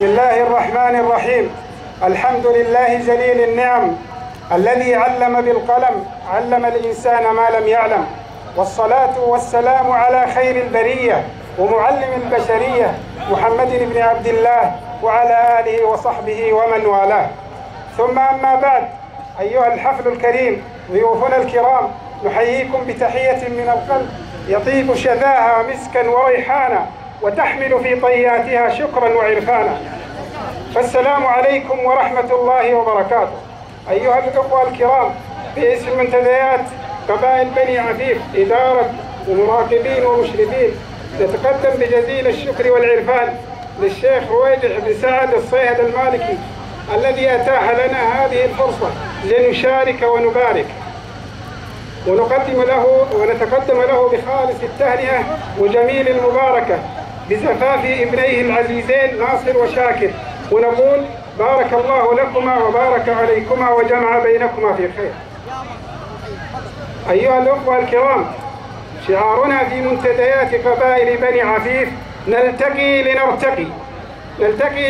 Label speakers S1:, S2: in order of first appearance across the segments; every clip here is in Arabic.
S1: بسم الله الرحمن الرحيم. الحمد لله جليل النعم الذي علم بالقلم، علم الإنسان ما لم يعلم، والصلاة والسلام على خير البرية ومعلم البشرية محمد بن عبد الله وعلى آله وصحبه ومن والاه. ثم أما بعد، أيها الحفل الكريم، ضيوفنا الكرام، نحييكم بتحية من القلب يطيب شذاها مسكا وريحانا وتحمل في طياتها شكرا وعرفانا. فالسلام عليكم ورحمة الله وبركاته. أيها الأخوة الكرام، باسم منتديات قبائل بني عفيف، إدارة ومراقبين ومشرفين، نتقدم بجزيل الشكر والعرفان للشيخ رويدح بن سعد الصيهد المالكي الذي أتاح لنا هذه الفرصة لنشارك ونبارك، ونتقدم له بخالص التهنئة وجميل المباركة بزفاف ابنيه العزيزين ناصر وشاكر، ونقول بارك الله لكما وبارك عليكما وجمع بينكما في خير. أيها الأخوة الكرام، شعارنا في منتديات قبائل بني عفيف: نلتقي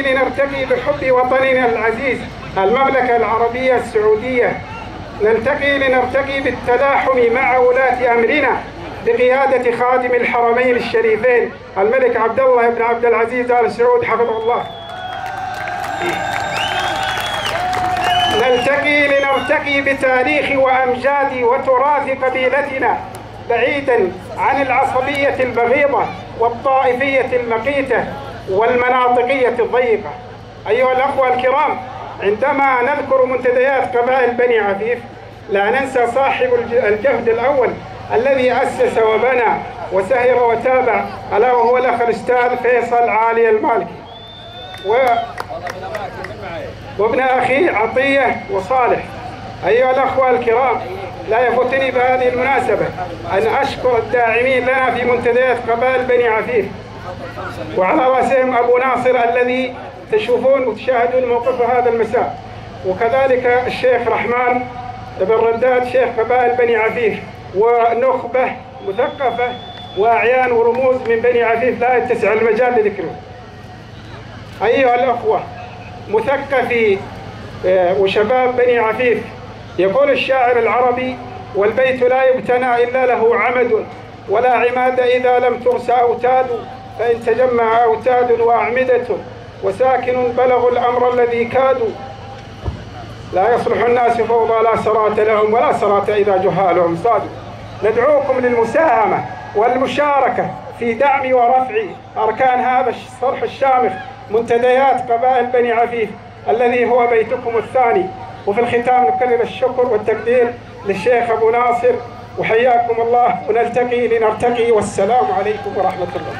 S1: لنرتقي بحب وطننا العزيز المملكة العربية السعودية، نلتقي لنرتقي بالتلاحم مع ولاة أمرنا بقيادة خادم الحرمين الشريفين الملك عبد الله بن عبد العزيز آل سعود حفظه الله. نلتقي لنرتقي بتاريخ وأمجاد وتراث قبيلتنا بعيدا عن العصبية البغيضة والطائفية المقيتة والمناطقية الضيقة. أيها الأخوة الكرام، عندما نذكر منتديات قبائل بني عفيف لا ننسى صاحب الجهد الأول الذي أسس وبنى وسهر وتابع، ألا وهو الأخ الأستاذ فيصل عالي المالكي، وابن أخي عطية وصالح. أيها الأخوة الكرام، لا يفوتني بهذه المناسبة أن أشكر الداعمين لنا في منتديات قبائل بني عفيف، وعلى رأسهم أبو ناصر الذي تشوفون وتشاهدون موقفه هذا المساء، وكذلك الشيخ رحمن بن رداد شيخ قبائل بني عفيف، ونخبة مثقفة وأعيان ورموز من بني عفيف لا يتسع المجال لذكره. أيها الأخوة مثقفي وشباب بني عفيف، يقول الشاعر العربي: والبيت لا يبتنى إلا له عمد، ولا عماد إذا لم ترس أوتاد، فإن تجمع أوتاد وأعمدة وساكن بلغوا الأمر الذي كادوا، لا يصلح الناس فوضى لا سرات لهم ولا سرات إذا جهالهم صادوا. ندعوكم للمساهمة والمشاركة في دعم ورفع أركان هذا الصرح الشامخ منتديات قبائل بني عفيف الذي هو بيتكم الثاني. وفي الختام نكرر الشكر والتقدير للشيخ أبو ناصر، وحياكم الله، ونلتقي لنرتقي، والسلام عليكم ورحمة الله.